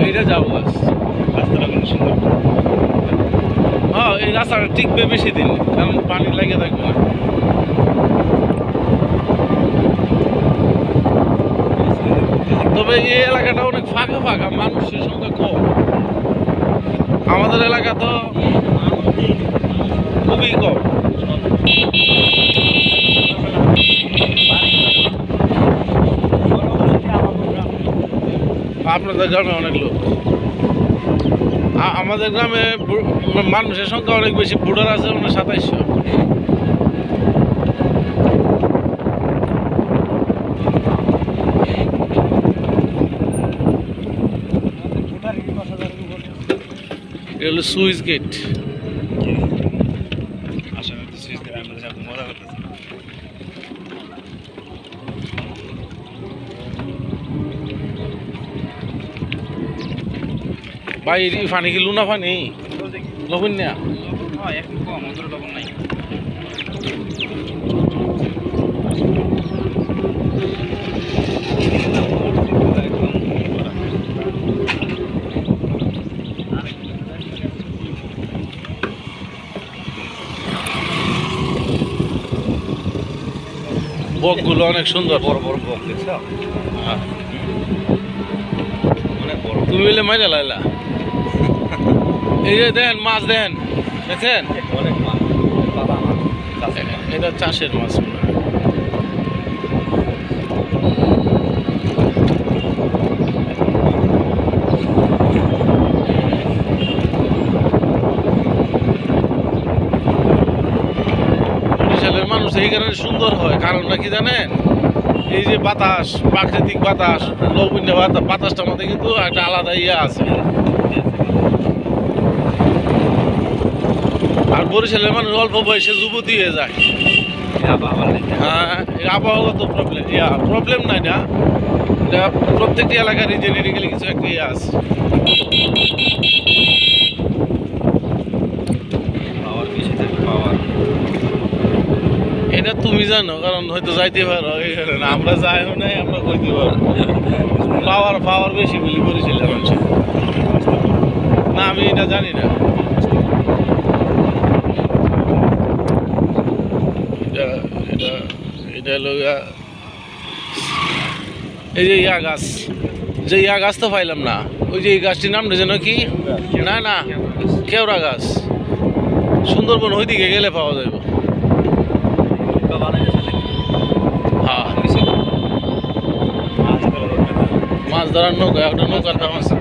এইটা যাবো গাছ, রাস্তাটা কিন্তু সুন্দর। হ্যাঁ এই রাস্তাটা টিকবে বেশি দিন, কারণ পানি লেগে থাকবে না। তবে এই এলাকাটা অনেক ফাঁকা ফাঁকা, মানুষের সংখ্যা কম। আমাদের এলাকা তো খুবই কম। আপনাদের গ্রামে অনেক লোক, আমাদের গ্রামে মানুষের সংখ্যা অনেক বেশি, বুড়ার আছে 2700। এটা হলো সুইচ গেট। আসলে তো সুইচ গেট আমরা যাবো, মজা করতেছি। ভাই এই পানি কি লুনা পানি? লবণ না? হ্যাঁ একটু কম, অতটা লবণ নাই। বকগুলো অনেক সুন্দর, বড় বড় বক দেখছো? হ্যাঁ। অনেক বড়। তুমি মিলে মাইরা লাইলা। এই যে দেন মাছ দেন, দেখছেন? অনেক মাছ, বাবা মাছ, চাষের মাছ। এটা চাষের মাছ মনে হয়। বরিশালের মানুষ এই কারণে সুন্দর হয়, কারণটা কি জানেন? এই যে বাতাস, প্রাকৃতিক বাতাস, লবণ্য বাতাসটার মধ্যে কিন্তু একটা আলাদা ইয়ে আছে। আর বরিশালের মানুষ অল্প বয়সে যুবতী হয়ে যায়। হ্যাঁ, এই আবহাওয়াগত প্রবলেম, প্রবলেম নাই না, এটা প্রত্যেকটি এলাকার জেনেটিক্যালি কিছু একটা ইয়ে আছে। পাওয়ার বেশি থাকে, পাওয়ার। এটা তুমি জানো, কারণ হয়তো যাইতে পারো, এই কারণে আমরা যাইও নাই, আমরা কইতে পারো। পাওয়ার বেশি বলি বরিশালের মানুষের। না আমি এটা জানি না। এটা হলো এই যে ইয়া গাছ, যে ইয়া গাছ তো পাইলাম না, ওই যে এই গাছটির নাম যেন কি? না না, কেওড়া গাছ। সুন্দরবন ওইদিকে গেলে পাওয়া যাবে। হ্যাঁ, মাছ ধরার নৌকা, একটা নৌকার দাম আছে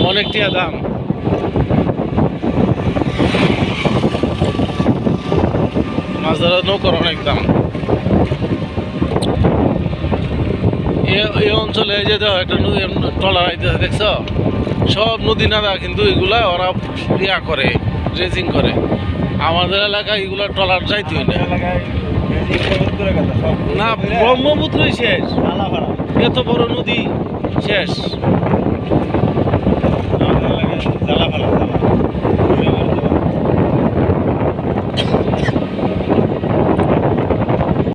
অনেক টিয়া দাম। মাছ ধরার নৌকার অনেক দাম। এই অঞ্চলে যে দেখো একটা ট্রলার আইতেছে, দেখছ? সব নদী নালা, কিন্তু এগুলা ওরা ইয়া করে, ড্রেজিং করে। আমাদের এলাকায় এগুলা ট্রলার যাইতেই না। না, ব্রহ্মপুত্রই শেষ, এত বড় নদী শেষ। জ্বালা ভালো।